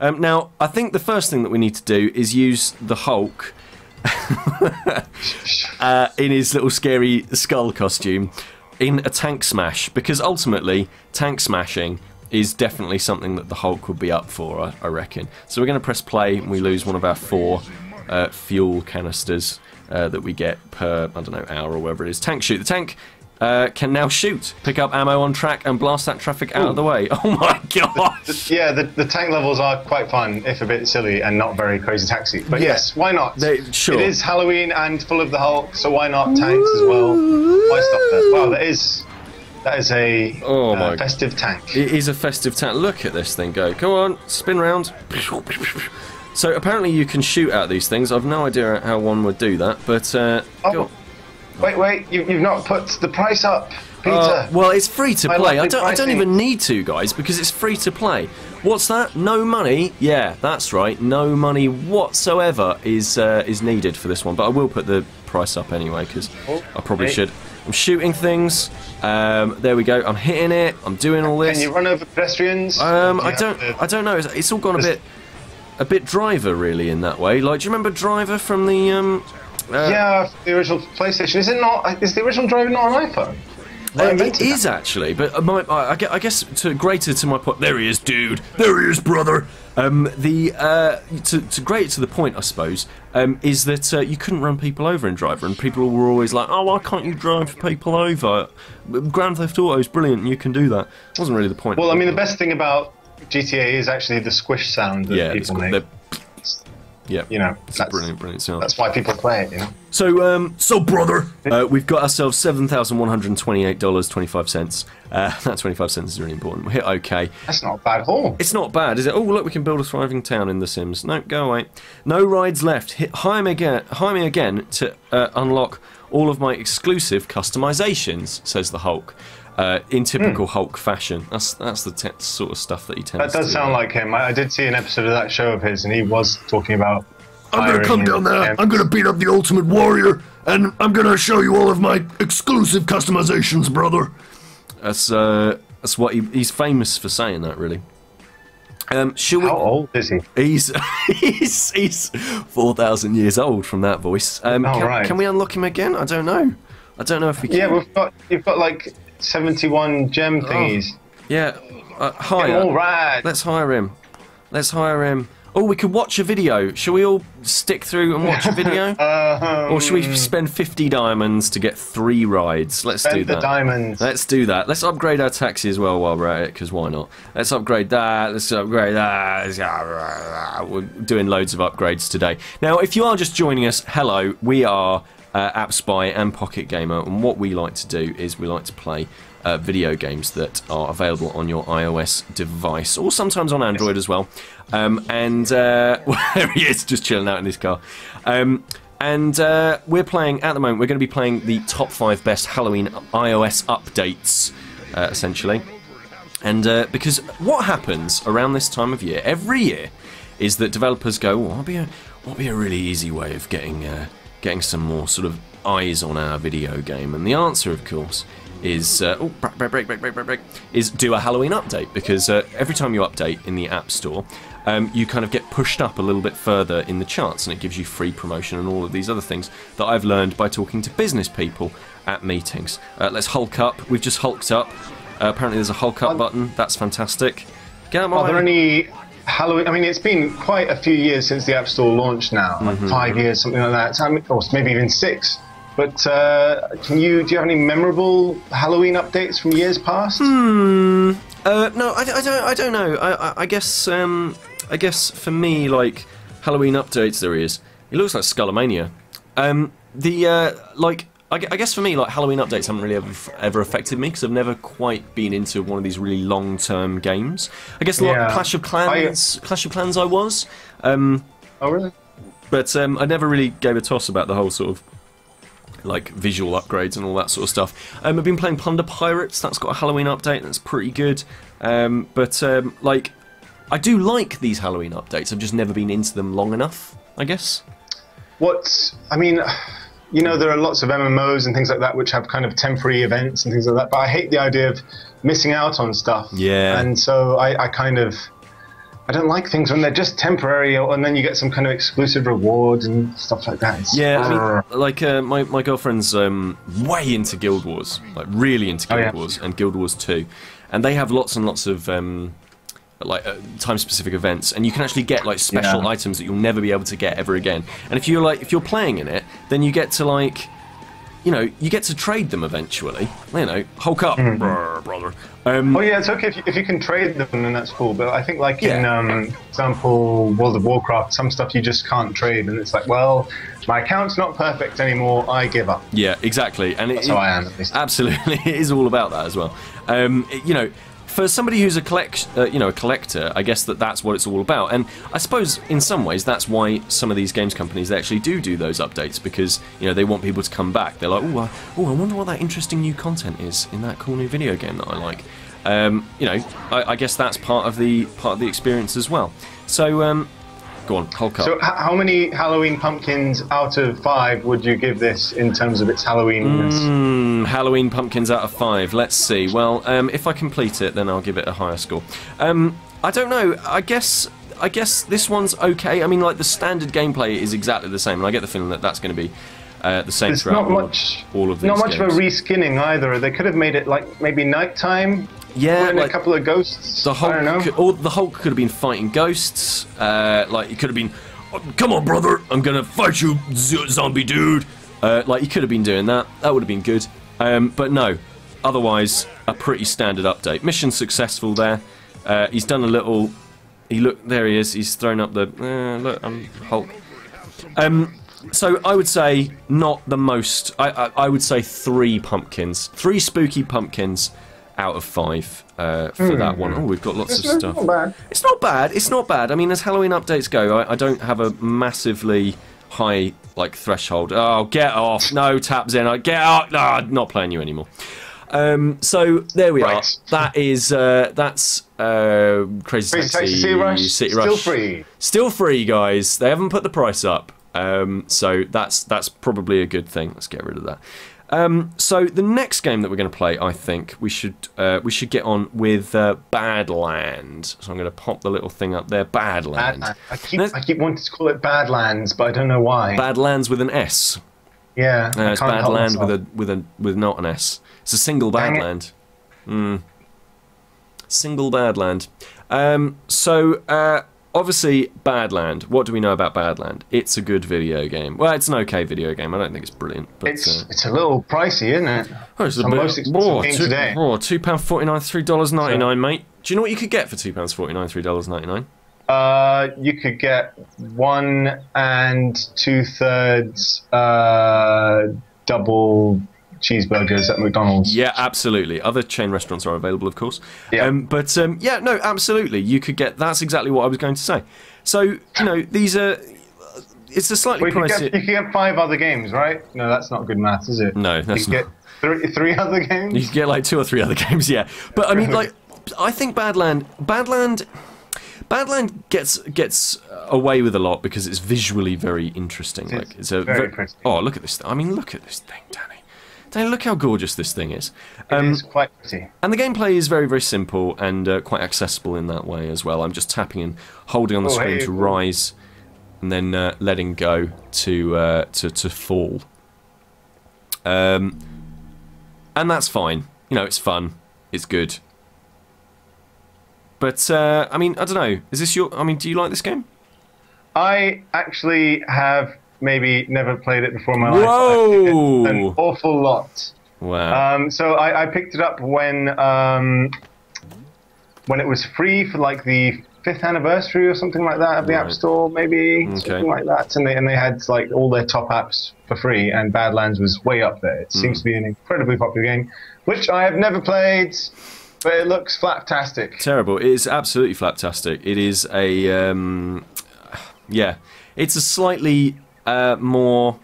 Now, I think the first thing that we need to do is use the Hulk in his little scary skull costume in a tank smash, because ultimately tank smashing is definitely something that the Hulk would be up for, I reckon. So we're going to press play, and we lose one of our 4 fuel canisters that we get per, I don't know, hour or whatever it is. Tank shoot. The tank can now shoot, pick up ammo on track, and blast that traffic out of the way. Oh my gosh! Yeah, the tank levels are quite fun, if a bit silly and not very crazy taxi. But yes, why not? Sure. It is Halloween and full of the Hulk, so why not tanks as well? Why stop there? Wow, that is a festive tank. It is a festive tank. Look at this thing go. Go on, spin round. So apparently you can shoot out these things. I've no idea how one would do that, but wait, you've not put the price up, Peter. Well, it's free to play. I don't even need to, guys, because it's free to play. What's that? No money? Yeah, that's right. No money whatsoever is needed for this one. But I will put the price up anyway, because I probably should. I'm shooting things. There we go. I'm hitting it. I'm doing all this. Can you run over pedestrians? I don't know. It's all gone a bit Driver really in that way. Like, do you remember Driver from the yeah, the original PlayStation. Is it not? Is the original Driver not on iPhone? It is actually, but I guess greater to my point. There he is, dude. There he is, brother. Greater to the point, I suppose, is that you couldn't run people over in Driver, and people were always like, "Oh, why can't you drive people over? Grand Theft Auto is brilliant, and you can do that." It wasn't really the point. Well, I mean, the best thing about GTA is actually the squish sound that people make. Yeah, you know, that's brilliant sound. That's why people play it, you know. So brother, we've got ourselves $7,128.25. That 25 cents is really important. We hit OK. That's not a bad haul. It's not bad, is it? Oh, look, we can build a thriving town in The Sims. No, go away. No rides left. Hire me again to unlock all of my exclusive customizations, says the Hulk. In typical Hulk fashion. That's the sort of stuff that he tends to do. That does sound like him. I did see an episode of that show of his, and he was talking about... I'm going to come down there, I'm going to beat up the Ultimate Warrior, and I'm going to show you all of my exclusive customizations, brother. That's what he's famous for saying that, really. How old is he? He's 4,000 years old from that voice. Can we unlock him again? I don't know. I don't know if we can. Yeah, you've got like 71 gem thingies. Yeah, hire. All right. Let's hire him. Oh, we could watch a video. Shall we all stick through and watch a video? Or should we spend 50 diamonds to get 3 rides? Let's do that. Spend the diamonds. Let's do that. Let's upgrade our taxi as well while we're at it, because why not? Let's upgrade that. Let's upgrade that. We're doing loads of upgrades today. Now, if you are just joining us, hello. We are App Spy and Pocket Gamer, and what we like to do is we like to play video games that are available on your iOS device, or sometimes on Android as well. There he is, just chilling out in his car. We're playing, at the moment, we're going to be playing the top 5 best Halloween iOS updates, essentially. And because what happens around this time of year, every year, is that developers go, what'll be a really easy way of getting some more sort of eyes on our video game? And the answer, of course, is break, is do a Halloween update, because every time you update in the App Store, you kind of get pushed up a little bit further in the charts, and it gives you free promotion and all of these other things that I've learned by talking to business people at meetings. Let's Hulk up. We've just hulked up. Apparently there's a Hulk up button. That's fantastic. Get out my way. Are there any Halloween? I mean, it's been quite a few years since the App Store launched now, like 5 years, something like that, or maybe even 6. But do you have any memorable Halloween updates from years past? No, I don't know. I guess for me, like, Halloween updates, there is. It looks like Skullomania. I guess for me, like, Halloween updates haven't really ever affected me, because I've never quite been into one of these really long-term games. I guess like Clash of Clans I was. Oh really? But I never really gave a toss about the whole sort of like visual upgrades and all that sort of stuff. I've been playing Plunder Pirates. That's got a Halloween update. That's pretty good. Like, I do like these Halloween updates. I've just never been into them long enough, I guess. I mean, you know, there are lots of MMOs and things like that which have kind of temporary events and things like that, but I hate the idea of missing out on stuff. Yeah. And so I kind of I don't like things when they're just temporary, and then you get some kind of exclusive reward and stuff like that. Yeah, I mean, like my girlfriend's way into Guild Wars, like really into Guild Wars and Guild Wars 2, and they have lots and lots of time-specific events, and you can actually get like special items that you'll never be able to get ever again. And if you're playing in it, then you get to like, you know, you get to trade them eventually. You know, Hulk up, brother. Oh yeah, it's okay if you can trade them, then that's cool. But I think like in, example, World of Warcraft, some stuff you just can't trade, and it's like, well, my account's not perfect anymore. I give up. Yeah, exactly. And that's how I am, at least. Absolutely, it is all about that as well. You know, for somebody who's a collector, I guess that's what it's all about. And I suppose in some ways that's why some of these games companies, they actually do those updates, because you know they want people to come back. They're like, oh, I wonder what that interesting new content is in that cool new video game that I like. You know, I guess that's part of the experience as well. So go on, Hulk up. So how many Halloween pumpkins out of 5 would you give this in terms of its Halloweenness? Halloween pumpkins out of 5. Let's see. Well, if I complete it, then I'll give it a higher score. I don't know. I guess this one's okay. I mean, like the standard gameplay is exactly the same, and I get the feeling that that's going to be the same throughout all of these Not much games. of a reskinning either. They could have made it like maybe nighttime. Yeah, like a couple of ghosts. The Hulk, I don't know. Or the Hulk could have been fighting ghosts. Like it could have been, oh, come on, brother, I'm gonna fight you, zombie dude. Like he could have been doing that. That would have been good. But no. Otherwise, a pretty standard update. Mission successful there. He's done a little. There he is. He's thrown up the. Look, I'm Hulk. So I would say not the most. I would say 3 pumpkins, 3 spooky pumpkins out of 5 for that one. Oh, we've got lots of stuff. Not bad. It's not bad. It's not bad. I mean, as Halloween updates go, I don't have a massively high like threshold. Oh, get off! No taps in. Get out! No, not playing you anymore. So there we are. That is that's Crazy Taxi City Rush. Still free. Still free, guys. They haven't put the price up. So that's probably a good thing. Let's get rid of that. So the next game that we're going to play, I think we should get on with Badland. So I'm going to pop the little thing up there, Badland. I keep wanting to call it Badlands, but I don't know why. Badlands with an S. Yeah, it's Badland with not an S. It's a single Badland. Single Badland. Obviously, Badland. What do we know about Badland? It's a good video game. Well, it's an okay video game. I don't think it's brilliant, but it's a little pricey, isn't it? Oh, it's the most expensive game today. £2.49, $3.99, mate. Do you know what you could get for £2.49, $3.99? You could get 1 2/3 double cheeseburgers at McDonald's. Yeah, absolutely. Other chain restaurants are available, of course. Yeah. Yeah, no, absolutely. You could get. That's exactly what I was going to say. So you know, these are. It's a slightly pricey. You can get 5 other games, right? No, that's not good math, is it? No, that's not. You can get 3 other games. You can get like 2 or 3 other games, yeah. But I mean, like, I think Badland gets away with a lot because it's visually very interesting. It's a very pretty. Oh, look at this! I mean, look at this thing, Danny. Danny, look how gorgeous this thing is. It is quite pretty. And the gameplay is very, very simple and quite accessible in that way as well. I'm just tapping and holding on the screen to rise, and then letting go to fall. And that's fine. You know, it's fun. It's good. But I mean, I don't know. Is this your? I mean, do you like this game? I actually have maybe never played it before in my life. Whoa! An awful lot. Wow. So I picked it up when it was free for like the 5th anniversary or something like that of the App Store, maybe something like that. And they had like all their top apps for free, and Badlands was way up there. It seems to be an incredibly popular game, which I have never played. But it looks flaptastic. Terrible. It is absolutely flaptastic. It is a yeah. It's a slightly more.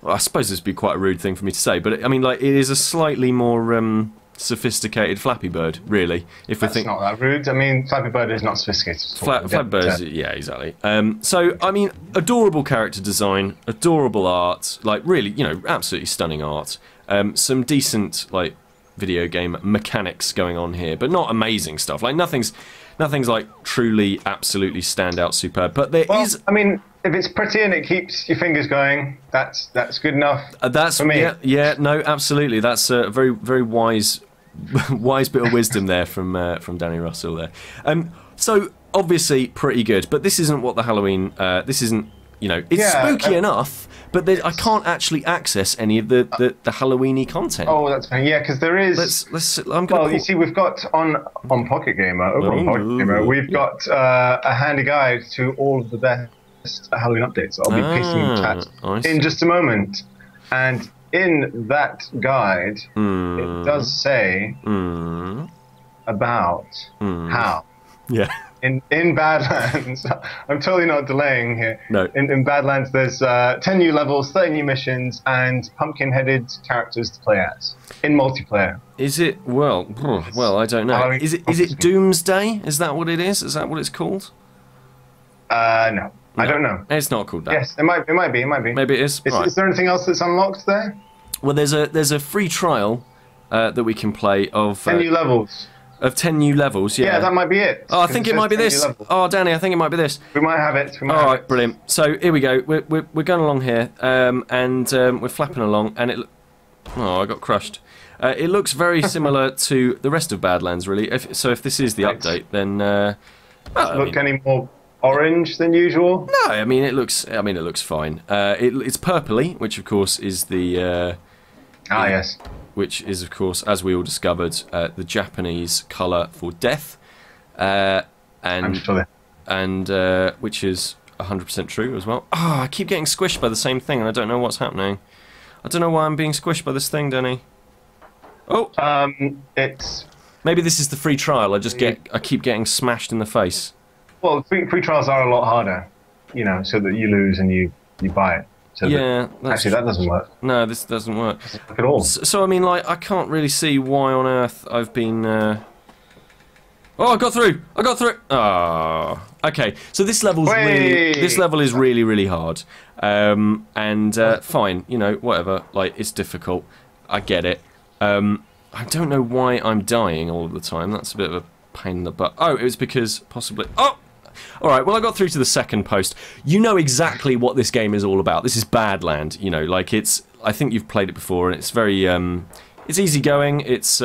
Well, I suppose this would be quite a rude thing for me to say, but I mean, like, it is a slightly more sophisticated Flappy Bird, really. That's not that rude. I mean, Flappy Bird is not sophisticated. Flappy Bird, yeah, exactly. So, I mean, adorable character design, adorable art, like, really, you know, absolutely stunning art. Some decent, like, video game mechanics going on here, but not amazing stuff. Like, nothing's nothing's like truly, absolutely standout superb. But there is. I mean, if it's pretty and it keeps your fingers going, that's good enough. That's for me. Yeah, no, absolutely. That's a very, very wise bit of wisdom there from Danny Russell there. So obviously pretty good, but this isn't what the Halloween. This isn't. It's spooky enough, but I can't actually access any of the Halloweeny content. Oh, that's fine. Yeah, because there is. You see, we've got on Pocket Gamer, we've got a handy guide to all of the best Halloween updates. I'll be pasting in the chat in just a moment. And in that guide, it does say about how. Yeah. In Badlands, I'm totally not delaying here. No. In Badlands, there's 10 new levels, 30 new missions, and pumpkin-headed characters to play as in multiplayer. Is it? Well, I don't know. Is it Doomsday? Is that what it is? Is that what it's called? No, I don't know. It's not called that. Yes, it might be. Maybe it is. Right. Is there anything else that's unlocked there? Well, there's a free trial that we can play of 10 new levels. Of 10 new levels, yeah. Yeah, that might be it. Oh, I think it might be this. Oh, Danny, I think it might be this. We might have it. All right, brilliant. So here we go. We're going along here, and we're flapping along, and I got crushed. It looks very similar to the rest of Badlands, really. So if this is the update, then any more orange than usual? No, I mean it looks fine. It's purpley, which of course is the. Yes. Which is, of course, as we all discovered, the Japanese colour for death, and which is 100% true as well. I keep getting squished by the same thing, and I don't know what's happening. I don't know why I'm being squished by this thing, Danny. Oh, it's maybe this is the free trial. I keep getting smashed in the face. Well, free trials are a lot harder, so that you lose and you buy it. So actually, that doesn't work. No, this doesn't work. Doesn't work at all. So I mean, I can't really see why on earth I've been. Oh, I got through! Ah, okay. So this level is really, really hard. Fine, whatever. Like, it's difficult. I get it. I don't know why I'm dying all the time. That's a bit of a pain in the butt. Oh, it was because possibly. Oh. Alright, well I got through to the second post. You know exactly what this game is all about. This is Badland, I think you've played it before, and it's very, it's easygoing, it's,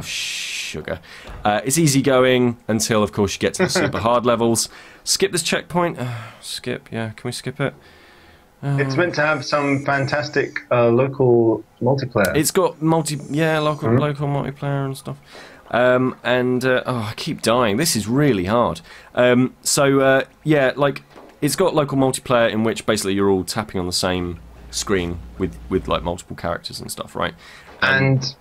sugar. It's easygoing until, of course, you get to the super hard levels. Skip this checkpoint. Skip, yeah, can we skip it? It's meant to have some fantastic local multiplayer. It's got local multiplayer and stuff. I keep dying. This is really hard. It's got local multiplayer in which basically you're all tapping on the same screen with like multiple characters and stuff, right? And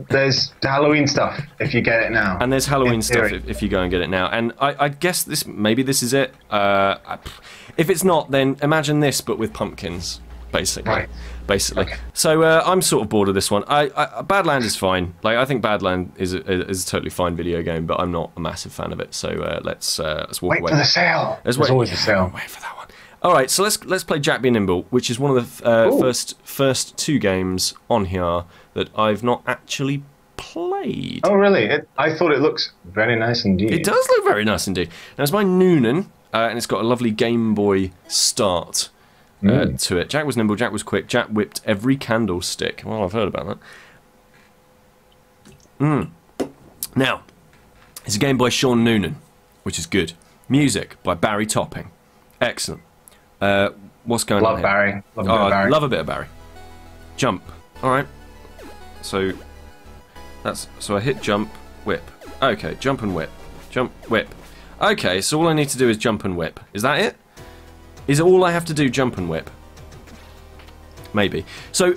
there's Halloween stuff if you get it now. And there's Halloween stuff if you go and get it now. And I guess maybe this is it. If it's not, then imagine this but with pumpkins. Basically, right. Okay. So I'm sort of bored of this one. Badland is fine. Like I think Badland is a totally fine video game, but I'm not a massive fan of it. So let's walk away. Wait for the sale. There's always a sale. Wait for that one. All right, so let's play Jack Be Nimble, which is one of the first two games on here that I've not actually played. Oh really? I thought it looks very nice indeed. It does look very nice indeed. Now it's by Noonan, and it's got a lovely Game Boy start. To it. Jack was nimble, Jack was quick, Jack whipped every candlestick. Well, I've heard about that. Now, it's a game by Sean Noonan, which is good. Music by Barry Topping. Excellent. What's going on here? Barry. Love a bit of Barry. Love a bit of Barry. Jump. Alright. So I hit jump, whip. Okay, jump and whip. Jump, whip. Okay, so all I need to do is jump and whip. Is that it? Is all I have to do jump and whip? Maybe. So,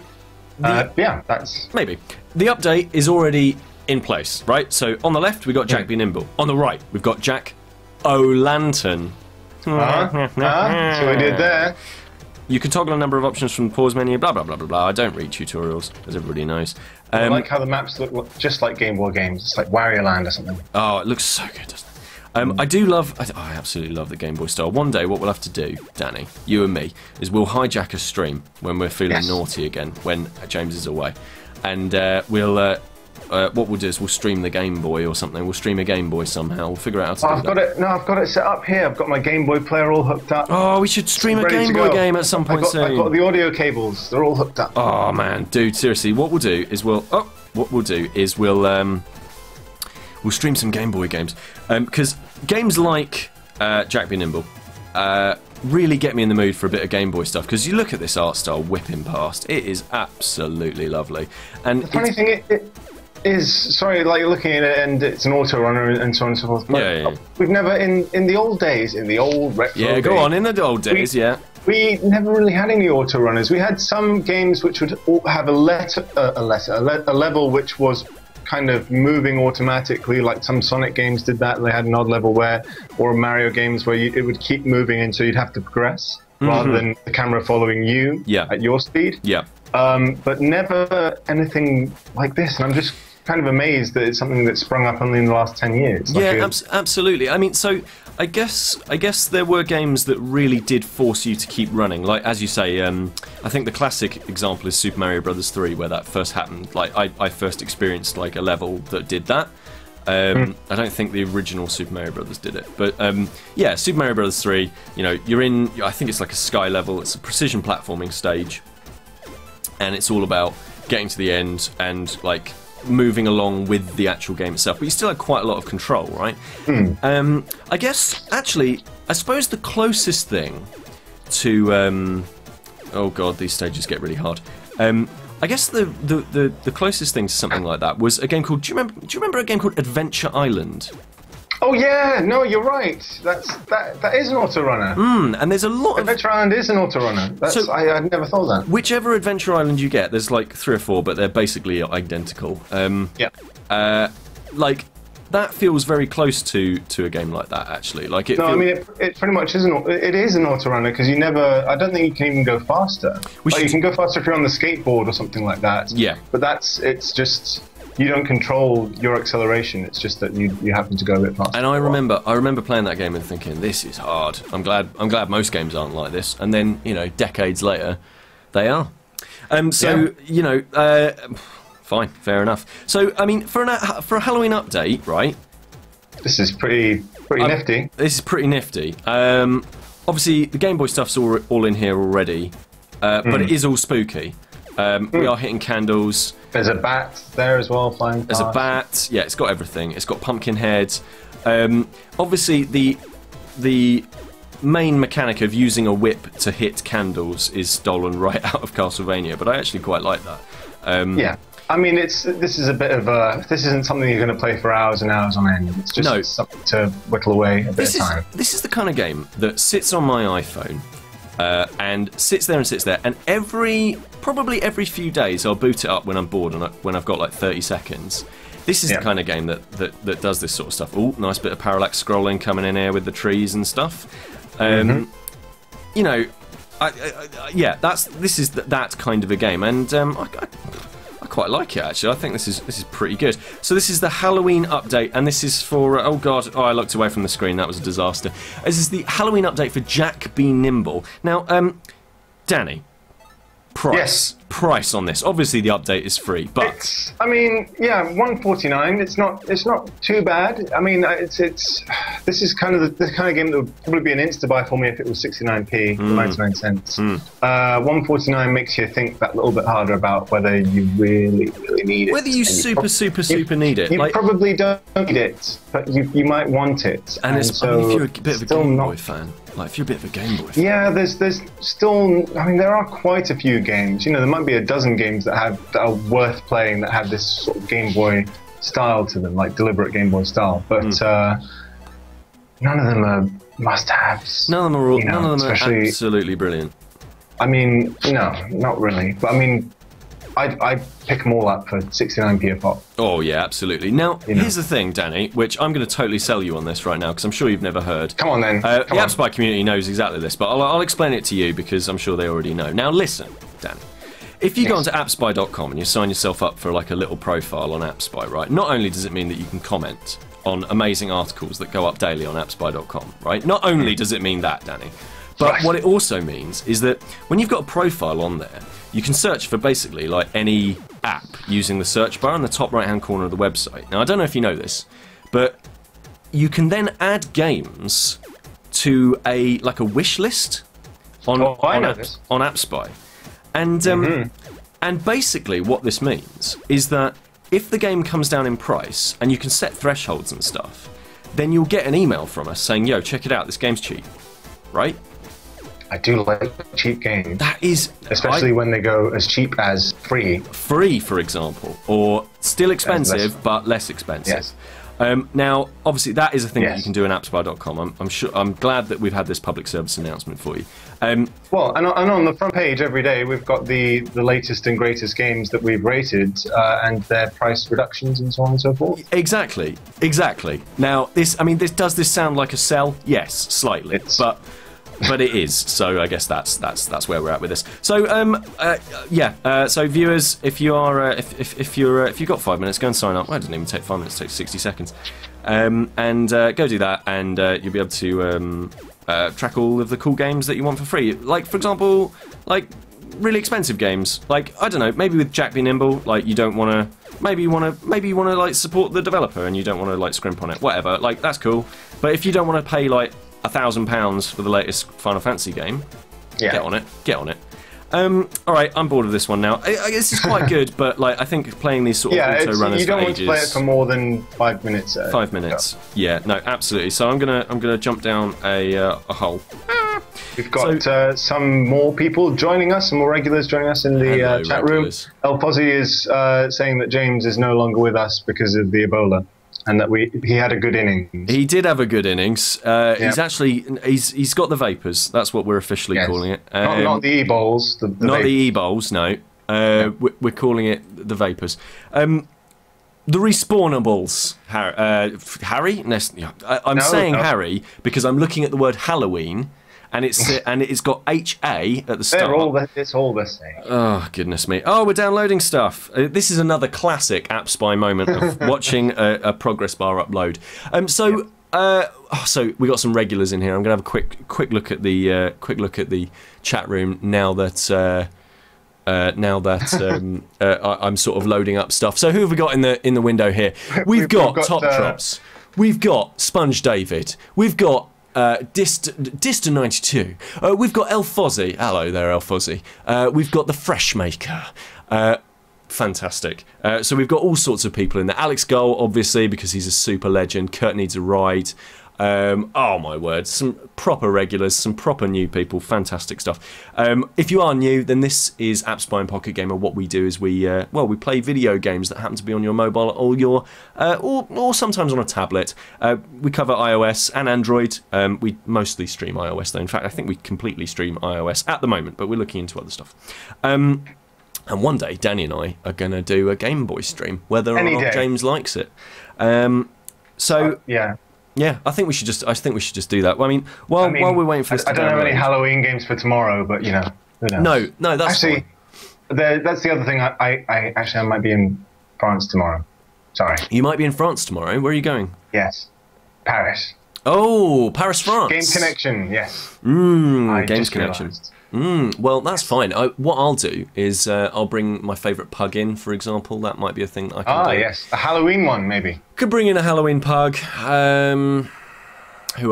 that's... Maybe. The update is already in place, right? So, on the left, we've got Jack Be Nimble. On the right, we've got Jack O'Lantern. See what I did there? You can toggle a number of options from the pause menu, blah, blah, blah, blah, blah. I don't read tutorials, as everybody knows. I like how the maps look just like Game Boy games. It's like Wario Land or something. Oh, it looks so good, doesn't it? I absolutely love the Game Boy style. One day, what we'll have to do, Danny, you and me, is we'll hijack a stream when we're feeling naughty again, when James is away, and we'll what we'll do is we'll stream the Game Boy or something. We'll stream a Game Boy somehow. We'll figure out how to do that. I've got it set up here. I've got my Game Boy player all hooked up. Oh, we should stream a Game Boy game at some point soon. I've got the audio cables. They're all hooked up. Oh man, dude, seriously, what we'll do is we'll stream some Game Boy games, because games like Jack Be Nimble really get me in the mood for a bit of Game Boy stuff, because you look at this art style whipping past, it is absolutely lovely. And the funny thing it is, sorry, like you're looking at it and it's an auto runner and so on and so forth. But we've never in the old days, in the old retro days, go on, in the old days, we never really had any auto runners. We had some games which would have a level which was kind of moving automatically, like some Sonic games did that. They had an odd level or Mario games where it would keep moving, and so you'd have to progress rather than the camera following you at your speed. But never anything like this, and I'm just kind of amazed that it's something that's sprung up only in the last 10 years. Absolutely. I mean, so I guess there were games that really did force you to keep running. Like, as you say, I think the classic example is Super Mario Bros. 3, where that first happened. Like, I first experienced like a level that did that. I don't think the original Super Mario Bros. Did it, but Super Mario Bros. 3. You know, you're in. I think it's like a sky level. It's a precision platforming stage, and it's all about getting to the end and like moving along with the actual game itself, but you still had quite a lot of control, right? I guess, actually, I suppose the closest thing to oh god, these stages get really hard. I guess the closest thing to something like that was a game called, do you remember a game called Adventure Island? Oh yeah, no, you're right. That is an auto runner. And there's a lot of Adventure Island is an auto runner. I'd never thought that. Whichever Adventure Island you get, there's like 3 or 4, but they're basically identical. Like that feels very close to a game like that, actually. Like it. I mean, it pretty much is it is an auto runner, because I don't think you can even go faster. You can go faster if you're on the skateboard or something like that. Yeah. But it's just. You don't control your acceleration. It's just that you happen to go a bit faster. And I remember playing that game and thinking, this is hard. I'm glad most games aren't like this. And then, you know, decades later, they are. You know, fine, fair enough. So I mean, for a Halloween update, right? This is pretty nifty. This is pretty nifty. Obviously, the Game Boy stuff's all in here already, but it is all spooky. We are hitting candles. There's a bat there as well, flying past. There's a bat. Yeah, it's got everything. It's got pumpkin heads. Obviously, the main mechanic of using a whip to hit candles is stolen right out of Castlevania, but I actually quite like that. Yeah. I mean, this isn't something you're going to play for hours and hours on end. It's just something to whittle away a bit of time. This is the kind of game that sits on my iPhone and sits there, and probably every few days I'll boot it up when I'm bored and when I've got like 30 seconds. This is the kind of game that does this sort of stuff. Oh, nice bit of parallax scrolling coming in here with the trees and stuff. You know, this is that kind of a game, and I quite like it, actually. I think this is pretty good. So this is the Halloween update, and this is for oh god, I looked away from the screen. That was a disaster. This is the Halloween update for Jack Be Nimble. Now, Danny, price on this. Obviously, the update is free, but I mean, yeah, $149. It's not too bad. I mean, this is kind of the kind of game that would probably be an insta buy for me if it was 69p for 99 cents. $149 makes you think that little bit harder about whether you really need it. Whether you super need it. You probably don't need it, but you might want it. And so if you're a bit of a Game Boy fan. Like, if you're a bit of a Game Boy fan. Yeah, there's still, I mean, there are quite a few games. You know, there might be a dozen games that are worth playing that have this sort of Game Boy style to them, like deliberate Game Boy style. But none of them are must-haves. None of them are absolutely brilliant. I mean, no, not really. But I mean, I'd pick them all up for 69p a pop. Oh, yeah, absolutely. Now, here's the thing, Danny, which I'm going to totally sell you on this right now, because I'm sure you've never heard. Come on, then. The AppSpy community knows exactly this, but I'll explain it to you, because I'm sure they already know. Now, listen, Danny. If you go onto appspy.com and you sign yourself up for like a little profile on AppSpy, right, not only does it mean that you can comment on amazing articles that go up daily on appspy.com, right? Not only does it mean that, Danny, but what it also means is that when you've got a profile on there, you can search for basically like any app using the search bar in the top right-hand corner of the website. Now, I don't know if you know this, but you can then add games to a wish list on App Spy, and basically what this means is that if the game comes down in price and you can set thresholds and stuff, then you'll get an email from us saying, "Yo, check it out, this game's cheap," right? I do like cheap games. That is... Especially when they go as cheap as free. Free, for example. Or still expensive, but less expensive. Yes. Now, obviously, that is a thing that Yes. you can do in appspy.com. I'm glad that we've had this public service announcement for you. Well, and on the front page every day, we've got the latest and greatest games that we've rated and their price reductions and so on and so forth. Exactly. Now, does this sound like a sell? Yes, slightly. But it is, so I guess that's where we're at with this. So so viewers, if you've got 5 minutes, go and sign up. Well, it doesn't even take 5 minutes; it takes 60 seconds, and go do that, and you'll be able to track all of the cool games that you want for free. Like, for example, like really expensive games. Like, I don't know, maybe with Jack Be Nimble, like you don't want to. Maybe you want to like support the developer, and you don't want to like scrimp on it. Whatever, like that's cool. But if you don't want to pay like £1,000 for the latest Final Fantasy game, get on it. All right, I'm bored of this one now. This is quite good, but like I think playing these sort of auto runners you don't for want ages, to play it for more than 5 minutes. 5 minutes. Yeah, no, absolutely. So I'm gonna jump down a hole. We've got some more people joining us, some more regulars joining us in the chat room. El Fozzy is saying that James is no longer with us because of the Ebola. And that he had a good innings. He did have a good innings. He's got the vapors. That's what we're officially calling it. Not the e-bowls. Not the e-bowls. No. We're calling it the vapors. The respawnables. Harry. Saying Harry because I'm looking at the word Halloween. And it's got HA at the start. It's all the same. Oh, goodness me. Oh, we're downloading stuff. This is another classic App Spy moment of watching a progress bar upload. So we got some regulars in here. I'm going to have a quick look at the chat room now that I'm sort of loading up stuff. So who have we got in the window here? We've got Top Drops. We've got Sponge David. We've got Dista 92. We've got El Fozzy. Hello there, El Fozzy. We've got the Fresh Maker. Fantastic. So we've got all sorts of people in there. Alex Gull, obviously, because he's a super legend. Kurt Needs a Ride. Oh my word, some proper regulars, some proper new people, fantastic stuff. If you are new, then this is App Spy and Pocket Gamer. What we do is we play video games that happen to be on your mobile or your or sometimes on a tablet. We cover iOS and Android. We mostly stream iOS though. In fact, I think we completely stream iOS at the moment, but we're looking into other stuff. And one day, Danny and I are going to do a Game Boy stream, whether or not James likes it. Yeah, I think we should just do that. Well, I mean, while we're waiting for this to download, I don't have any Halloween games for tomorrow, but you know, who knows? No, that's actually fine. That's the other thing. I might be in France tomorrow. Sorry. You might be in France tomorrow. Where are you going? Yes, Paris. Oh, Paris, France. Game Connection. Yes. Games Connection. Well, that's fine. What I'll do is I'll bring my favourite pug in, for example. That might be a thing that I can do. Yes. A Halloween one, maybe. Could bring in a Halloween pug. Who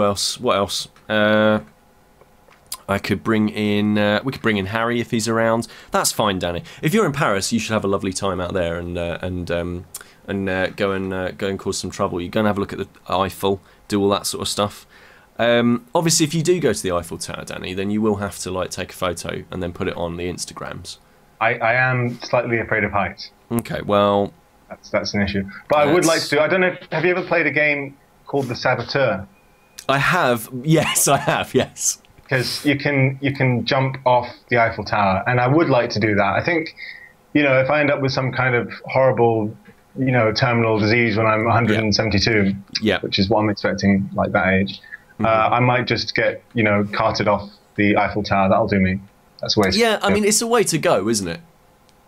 else? What else? I could bring in... we could bring in Harry if he's around. That's fine, Danny. If you're in Paris, you should have a lovely time out there and go and cause some trouble. You go and have a look at the Eiffel, do all that sort of stuff. Obviously, if you do go to the Eiffel Tower, Danny, then you will have to take a photo and then put it on the Instagrams. I am slightly afraid of heights. Okay, well, that's an issue. But I would like to do. I don't know. Have you ever played a game called The Saboteur? I have. Yes, I have. Yes. Because you can jump off the Eiffel Tower, and I would like to do that. I think, if I end up with some kind of horrible, terminal disease when I'm 172, which is what I'm expecting, like that age. I might just get, carted off the Eiffel Tower. That'll do me. That's a way. Yeah, I mean, it's a way to go, isn't it?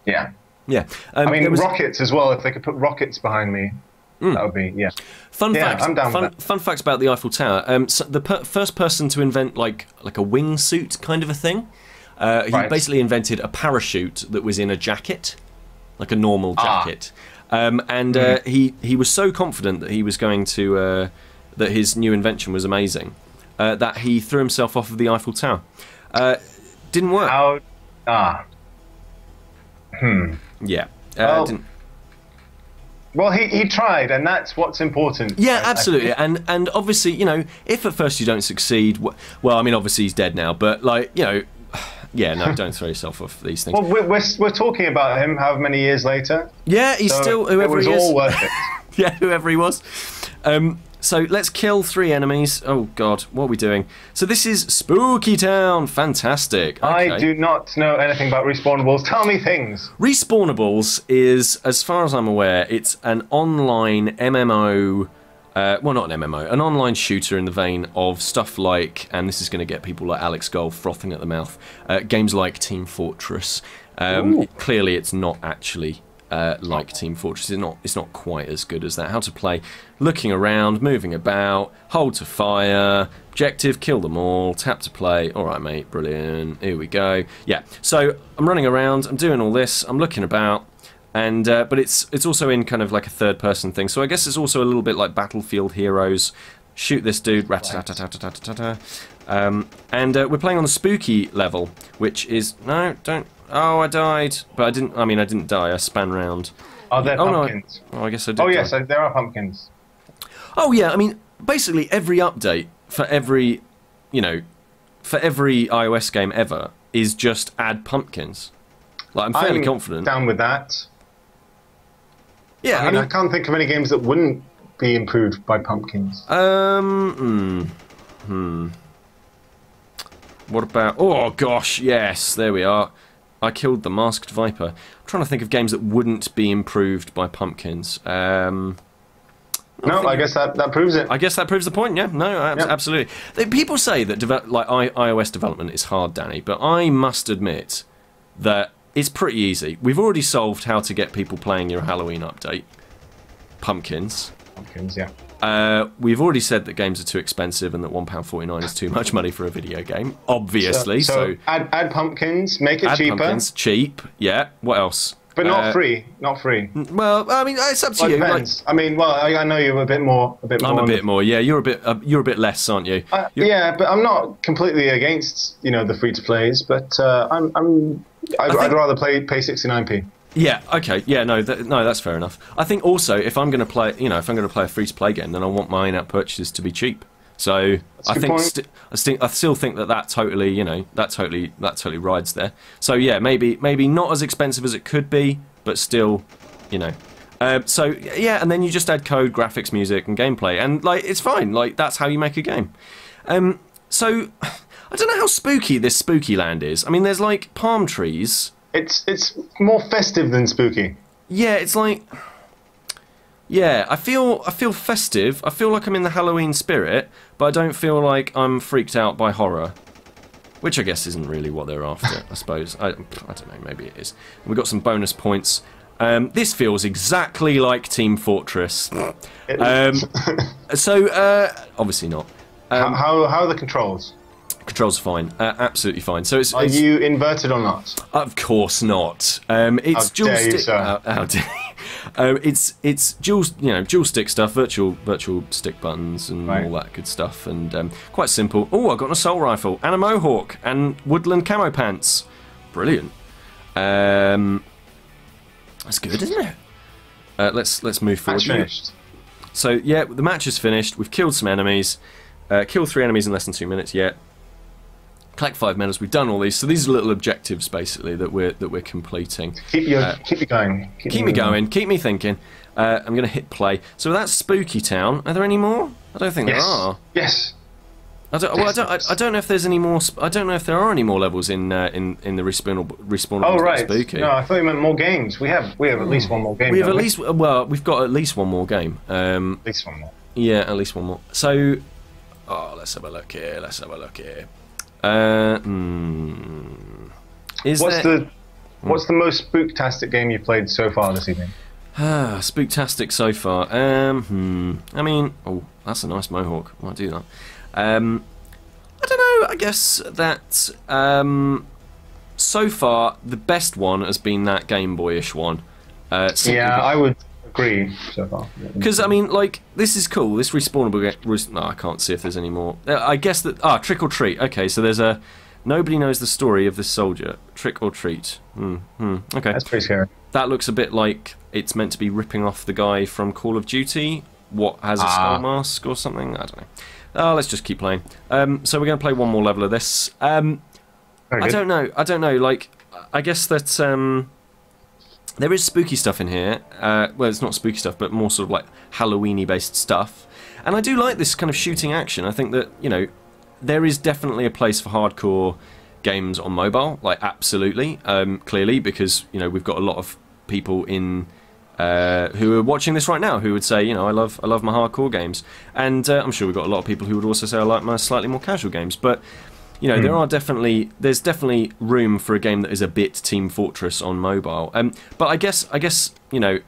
Yeah. Yeah. I mean, rockets as well. If they could put rockets behind me, that would be, Fun fact. I'm down with that. Fun fact about the Eiffel Tower. So the first person to invent like a wingsuit kind of a thing. He basically invented a parachute that was in a jacket. like a normal jacket. He was so confident that he was going to that his new invention was amazing that he threw himself off of the Eiffel Tower. Didn't work. Yeah. Well, he tried, and that's what's important. Yeah, absolutely. And obviously, you know, if at first you don't succeed, well, I mean, obviously he's dead now, but like, you know, yeah, no, don't throw yourself off these things. Well, we're talking about him however many years later. Yeah, he's still whoever he is. It was all worth it. Yeah, whoever he was. So let's kill 3 enemies. Oh God, what are we doing? So this is Spooky Town. Fantastic. Okay. I do not know anything about respawnables. Tell me things. Respawnables is, as far as I'm aware, it's an online MMO. Well, not an MMO, an online shooter in the vein of stuff like, and this is going to get people like Alex Gold frothing at the mouth, games like Team Fortress. Clearly, it's not actually like Team Fortress. It's not quite as good as that. How to play: looking around, moving about, hold to fire, objective, kill them all, tap to play. All right, mate, brilliant. Here we go. Yeah. So I'm running around. I'm doing all this. I'm looking about. And but it's also in kind of like a third-person thing, so I guess it's also a little bit like Battlefield Heroes. Shoot this dude, rat-ta-ta-ta-ta-ta-ta-ta. And we're playing on the spooky level, which is don't. Oh, I died, but I didn't. I mean, I didn't die. I span round. Are there pumpkins? No, I guess I did. Oh yes, there are pumpkins. Oh yeah, I mean, basically every update for every, you know, for every iOS game ever is just add pumpkins. Like I'm fairly confident. Down with that. Yeah, I mean, I can't think of any games that wouldn't be improved by pumpkins. What about... Oh, gosh, yes, there we are. I killed the Masked Viper. I'm trying to think of games that wouldn't be improved by pumpkins. No, I guess that proves it. I guess that proves the point, yeah. No, absolutely. People say that iOS development is hard, Danny, but I must admit that it's pretty easy. We've already solved how to get people playing your Halloween update. Pumpkins. Pumpkins, yeah. We've already said that games are too expensive and that £1.49 is too much money for a video game. Obviously. So add pumpkins, make it cheaper. Pumpkins, cheap, yeah. What else? But not free. Not free. Well, I mean, it's up to you. Depends. I mean, well, I know you're a bit more. I'm a bit more. Yeah, you're a bit less, aren't you? Yeah, but I'm not completely against the free to plays. But I'd rather pay 69p. Yeah. Okay. Yeah. No. That's fair enough. I think also if I'm going to play, if I'm going to play a free to play game, then I want my in-app purchases to be cheap. So I still think that totally, that totally rides there. So yeah, maybe not as expensive as it could be, but still, So yeah, and then you just add code, graphics, music, and gameplay, and like it's fine. Like that's how you make a game. So I don't know how spooky this spooky land is. I mean, there's like palm trees. It's more festive than spooky. Yeah, it's like. Yeah, I feel festive. I feel like I'm in the Halloween spirit, but I don't feel like I'm freaked out by horror, which I guess isn't really what they're after. I suppose I don't know. Maybe it is. We got some bonus points. This feels exactly like Team Fortress. So obviously not. How are the controls? Controls are fine, absolutely fine. So are you inverted or not? Of course not. It's dual stick. How dare you? It's dual stick stuff, virtual stick buttons and all that good stuff, and quite simple. Oh, I got an assault rifle and a mohawk and woodland camo pants. Brilliant. That's good, isn't it? Let's move forward. Match finished. So yeah, the match is finished. We've killed some enemies. Killed 3 enemies in less than 2 minutes. Yeah. Collect 5 medals. We've done all these. So these are little objectives basically that we're completing. Keep you going. Keep me going. Keep me thinking. I'm going to hit play. So that's Spooky Town. Are there any more? I don't think there are. Yes. I don't know if there's any more. I don't know if there are any more levels in the respawnable. Oh right. Spooky. No, I thought you meant more games. We have at least one more game. We've got at least one more game. At least one more. Yeah, at least one more. So, let's have a look here. What's the most spooktastic game you've played so far this evening? Spooktastic so far. I mean, that's a nice mohawk. I might do that. I don't know. I guess that so far the best one has been that Game Boyish one. Yeah, I would agree so far. Because, I mean, like, this is cool. This respawnable... No, I can't see if there's any more. I guess that... Trick or Treat. Okay, so there's a... Nobody knows the story of this soldier. Trick or Treat. Okay. That's pretty scary. That looks a bit like it's meant to be ripping off the guy from Call of Duty. What, has a skull mask or something? I don't know. Let's just keep playing. So we're going to play one more level of this. I don't know. Like, I guess that... there is spooky stuff in here. Well, it's not spooky stuff, but more sort of like Halloween-y based stuff. And I do like this kind of shooting action. I think that, you know, there is definitely a place for hardcore games on mobile. Like, absolutely. Clearly, because, you know, we've got a lot of people in... who are watching this right now who would say, you know, I love my hardcore games. And I'm sure we've got a lot of people who would also say I like my slightly more casual games. But... you know, there's definitely room for a game that is a bit Team Fortress on mobile. But I guess, you know,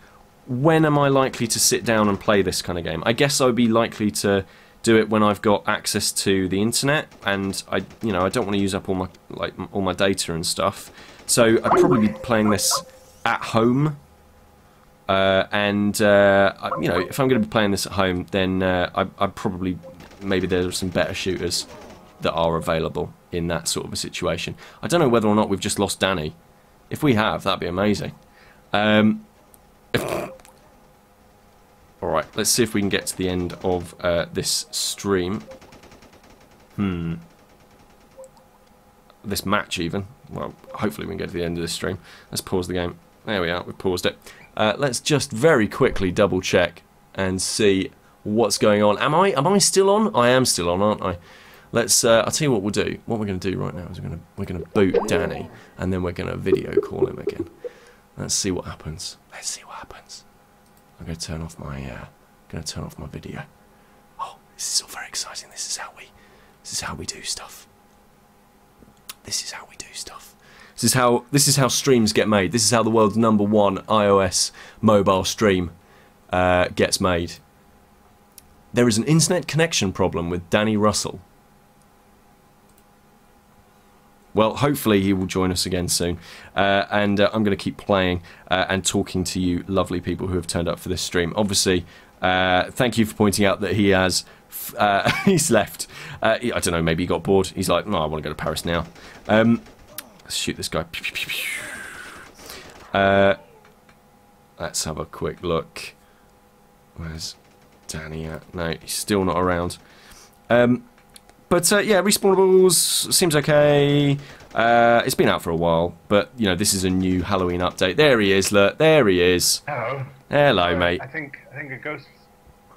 when am I likely to sit down and play this kind of game? I guess I would be likely to do it when I've got access to the internet, and I don't want to use up all my data and stuff. So I'd probably be playing this at home. You know, if I'm going to be playing this at home, then I'd probably maybe there's some better shooters that are available in that sort of a situation. I don't know whether or not we've just lost Danny. If we have, that'd be amazing. Alright, let's see if we can get to the end of this stream. This match, even. Well, hopefully we can get to the end of this stream. Let's pause the game. There we are, we've paused it. Let's just very quickly double check and see what's going on. Am I still on? I am still on, aren't I? Let's. I'll tell you what we'll do. What we're going to do right now is we're going to boot Danny, and then we're going to video call him again. Let's see what happens. Let's see what happens. I'm going to turn off my. Video. Oh, this is all very exciting. This is how we do stuff. This is how we do stuff. This is how streams get made. This is how the world's #1 iOS mobile stream gets made. There is an internet connection problem with Danny Russell. Well, hopefully he will join us again soon. I'm going to keep playing and talking to you lovely people who have turned up for this stream. Obviously, thank you for pointing out that he has... he's left. I don't know, maybe he got bored. He's like, no, I want to go to Paris now. Let's shoot this guy. Let's have a quick look. Where's Danny at? No, he's still not around. Yeah, Respawnables seems okay. It's been out for a while, but you know this is a new Halloween update. There he is, look. There he is. Hello. Hello, mate. I think a ghost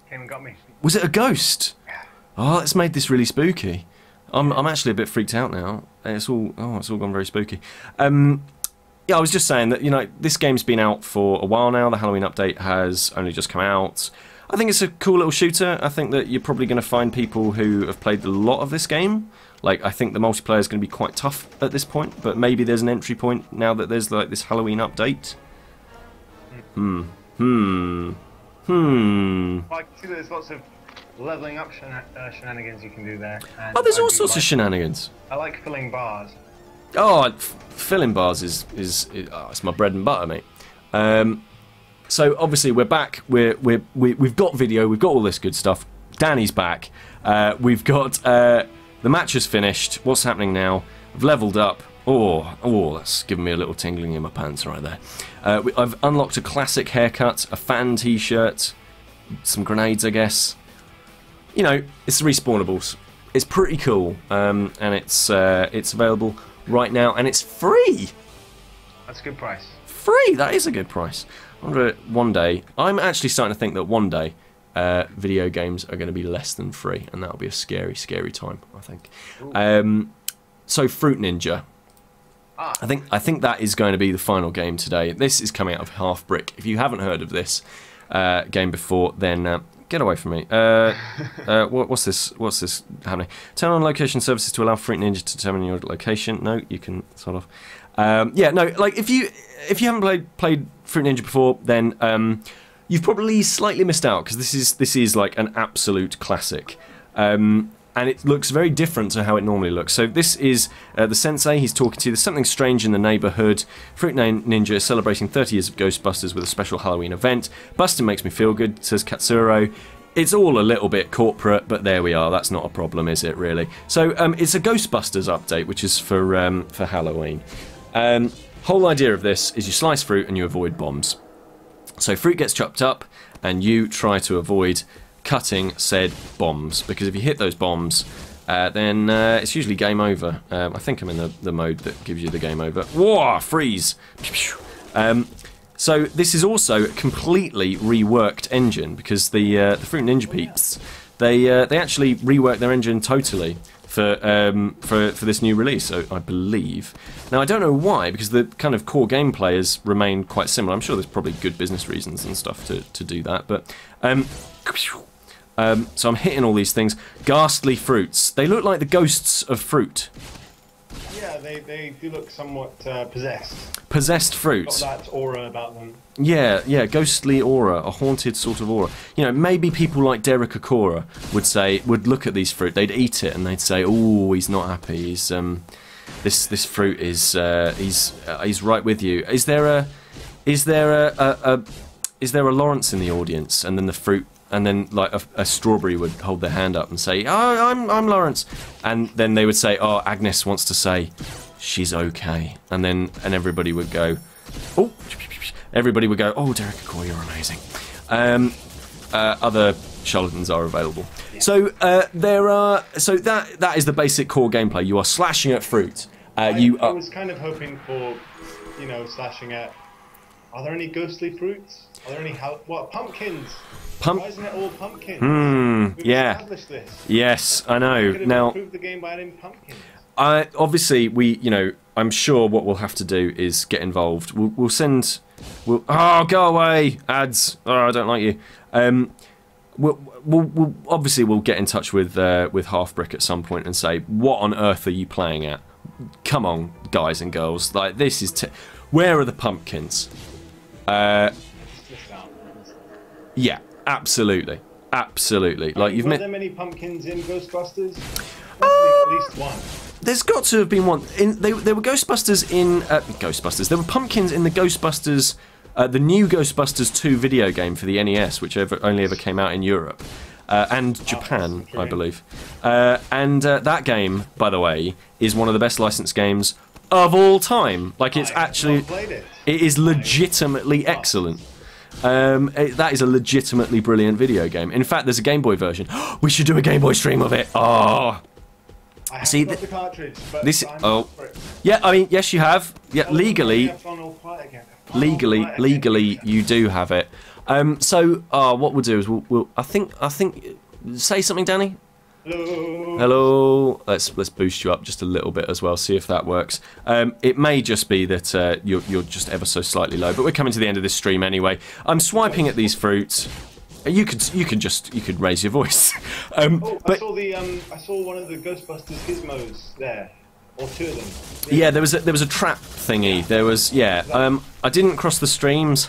came and got me. Was it a ghost? Yeah. Oh, that's made this really spooky. I'm actually a bit freaked out now. It's all gone very spooky. Yeah, I was just saying that you know this game's been out for a while now. The Halloween update has only just come out. I think it's a cool little shooter. I think that you're probably going to find people who have played a lot of this game. Like, I think the multiplayer is going to be quite tough at this point, but maybe there's an entry point now that there's like this Halloween update. Well, I can see there's lots of leveling up shenanigans you can do there. And there's all sorts of shenanigans. I like filling bars. Oh, filling bars is it's my bread and butter, mate. So obviously we're back. We've got video. We've got all this good stuff. Danny's back. We've got the match is finished. What's happening now? I've leveled up. Oh, that's giving me a little tingling in my pants right there. I've unlocked a classic haircut, a fan T-shirt, some grenades, I guess. You know, it's the Respawnables. It's pretty cool, and it's available right now, and it's free. That's a good price. Free. That is a good price. I wonder one day. I'm actually starting to think that one day video games are going to be less than free, and that'll be a scary, scary time. I think. So Fruit Ninja. I think that is going to be the final game today. This is coming out of Half Brick. If you haven't heard of this game before, then get away from me. What's this? What's this happening? Turn on location services to allow Fruit Ninja to determine your location. No, you can sort of. Yeah, no. Like if you haven't played Fruit Ninja before, then you've probably slightly missed out because this is like an absolute classic. and it looks very different to how it normally looks. So this is the sensei. He's talking to you. There's something strange in the neighborhood. Fruit Ninja is celebrating 30 years of Ghostbusters with a special Halloween event. Busting makes me feel good, says Katsuro. It's all a little bit corporate, but there we are. That's not a problem, is it, really? So it's a Ghostbusters update, which is for Halloween. Whole idea of this is you slice fruit and you avoid bombs. So fruit gets chopped up, and you try to avoid cutting said bombs, because if you hit those bombs, then it's usually game over. I think I'm in the mode that gives you the game over. Whoa, freeze! So this is also a completely reworked engine, because the Fruit Ninja peeps, they actually reworked their engine totally for this new release, I believe. Now I don't know why, because the kind of core gameplay has remained quite similar. I'm sure there's probably good business reasons and stuff to do that, but so I'm hitting all these things. Ghastly fruits. They look like the ghosts of fruit. Yeah, they do look somewhat possessed. Possessed fruits. Got that aura about them. Yeah, ghostly aura, a haunted sort of aura. You know, maybe people like Derek Okora would look at these fruit, they'd eat it, and they'd say, "Oh, he's not happy. He's this fruit is he's right with you." Is there a Lawrence in the audience, and then the fruit? And then, like, a strawberry would hold their hand up and say, "Oh, I'm Lawrence," and then they would say, "Oh, Agnes wants to say she's okay," and everybody would go, "Oh," everybody would go, "Oh, Derek Okora, you're amazing." Other charlatans are available. So so that is the basic core gameplay. You are slashing at fruit. I was kind of hoping for, slashing at. Are there any ghostly fruits? Are there any pumpkins? Why isn't it all pumpkins? We've established this. Yes, I know. We could have now, improved the game by adding pumpkins. Obviously, I'm sure what we'll have to do is get involved. Oh, go away, ads. Oh, I don't like you. We'll get in touch with Halfbrick at some point and say, what on earth are you playing at? Come on, guys and girls. Like, this is. Where are the pumpkins? Yeah, absolutely. Like, you've met. Were there many pumpkins in Ghostbusters? At least one. There's got to have been one. There were Ghostbusters in Ghostbusters. There were pumpkins in the Ghostbusters, the new Ghostbusters 2 video game for the NES, which only ever came out in Europe and Japan, I believe. That game, by the way, is one of the best licensed games of all time. Like, it's actually, it is legitimately excellent. That is a legitimately brilliant video game. In fact, there's a Game Boy version. We should do a Game Boy stream of it. Oh. I haven't got the cartridge, but yeah, I mean, yes, you have. Yeah, legally, you do have it. So, what we'll do is we'll I think, say something, Danny. Hello. Let's boost you up just a little bit as well. See if that works. It may just be that you're just ever so slightly low, but we're coming to the end of this stream anyway. I'm swiping at these fruits. You could raise your voice. But I saw one of the Ghostbusters gizmos there, or two of them. Yeah, there was a trap thingy. There was I didn't cross the streams.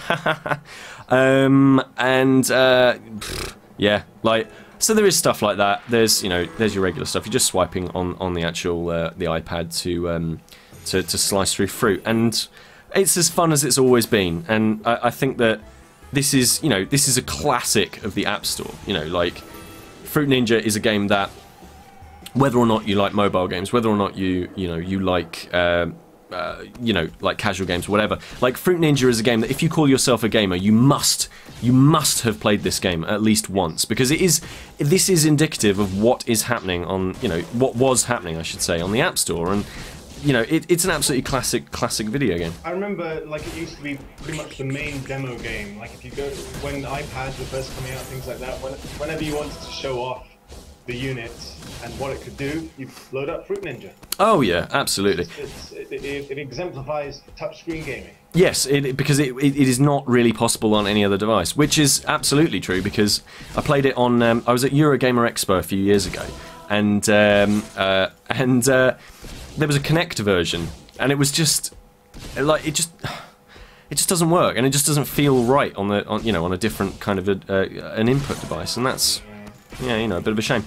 Yeah, like. So there is stuff like that. There's there's your regular stuff. You're just swiping on the actual the iPad to slice through fruit, and it's as fun as it's always been. And I think that this is a classic of the App Store. Like, Fruit Ninja is a game that, whether or not you like mobile games, whether or not you like like casual games, whatever. Like, Fruit Ninja is a game that if you call yourself a gamer, you must have played this game at least once, because this is indicative of what is happening on, what was happening, I should say, on the App Store, and it's an absolutely classic video game. I remember, like, it used to be pretty much the main demo game. Like, if you go when iPads were first coming out, things like that, whenever you wanted to show off the units and what it could do, you load up Fruit Ninja. Oh yeah, absolutely. It exemplifies touchscreen gaming. Yes, because it is not really possible on any other device, which is absolutely true, because I played it on. I was at Eurogamer Expo a few years ago, and there was a Kinect version, and it was just like it just doesn't work, and it just doesn't feel right on a different kind of an input device, and that's Yeah, you know, a bit of a shame.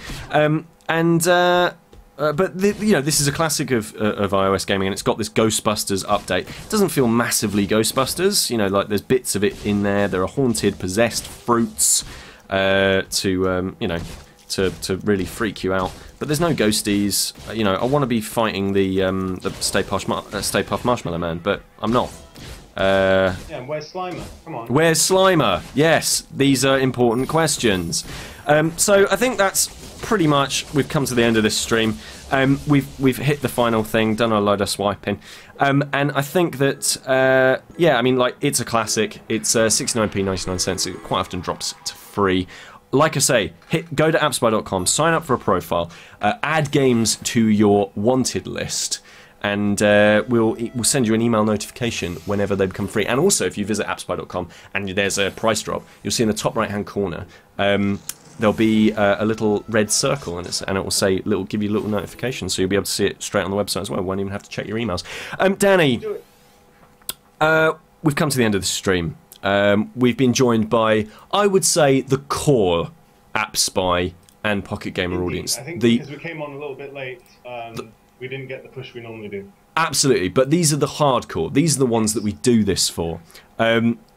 But this is a classic of iOS gaming, and it's got this Ghostbusters update. It doesn't feel massively Ghostbusters, you know, like there's bits of it in there. There are haunted, possessed fruits to really freak you out. But there's no ghosties. You know, I want to be fighting the Stay Puft Marshmallow Man, but I'm not. Yeah, and where's Slimer? Come on. Where's Slimer? Yes, these are important questions. So I think that's pretty much, we've come to the end of this stream. We've hit the final thing, done a load of swiping, and I think that I mean, like, it's a classic. It's 69p 99 cents. It quite often drops to free. Like I say, go to appspy.com, sign up for a profile, add games to your wanted list, and we'll send you an email notification whenever they become free. And also, if you visit appspy.com and there's a price drop, you'll see in the top right hand corner there'll be a little red circle, and it will say give you a little notification, so you'll be able to see it straight on the website as well. Won't even have to check your emails. Danny, we've come to the end of the stream. We've been joined by, I would say, the core AppSpy and Pocket Gamer audience. I think because we came on a little bit late, we didn't get the push we normally do. Absolutely, but these are the hardcore. These are the ones that we do this for.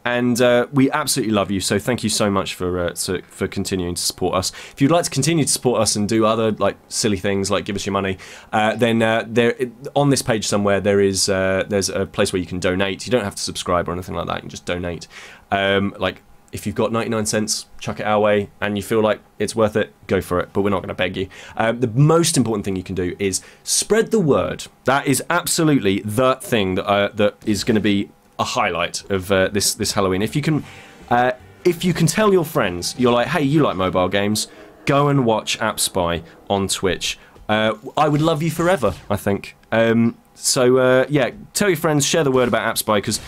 And we absolutely love you, so thank you so much for continuing to support us. If you'd like to continue to support us and do other like silly things like give us your money, then there on this page somewhere there's a place where you can donate. You don't have to subscribe or anything like that. You can just donate. Like if you've got 99 cents, chuck it our way, and you feel like it's worth it, go for it. But we're not going to beg you. The most important thing you can do is spread the word. That is absolutely the thing that is going to be a highlight of this Halloween. If you can tell your friends, you're like, hey, you like mobile games, go and watch AppSpy on Twitch. I would love you forever, I think. Yeah, tell your friends, share the word about AppSpy, because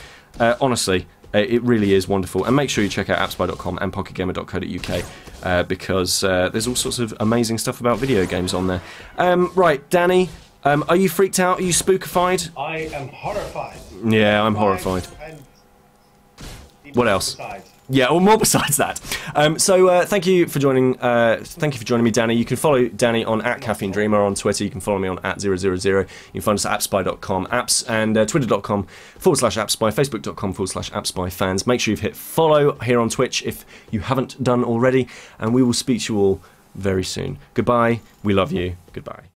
honestly, it really is wonderful. And make sure you check out appspy.com and pocketgamer.co.uk because there's all sorts of amazing stuff about video games on there. Right, Danny, are you freaked out? Are you spookified? I am horrified. Yeah, I'm horrified. What else? Besides. Yeah, or more besides that. Thank you for joining. Thank you for joining me, Danny. You can follow Danny on @CaffeineDreamer on Twitter. You can follow me on @000. You can find us at appspy.com, apps, and twitter.com/appspy, facebook.com/appspyfans. Make sure you've hit follow here on Twitch if you haven't done already, and we will speak to you all very soon. Goodbye. We love you. Goodbye.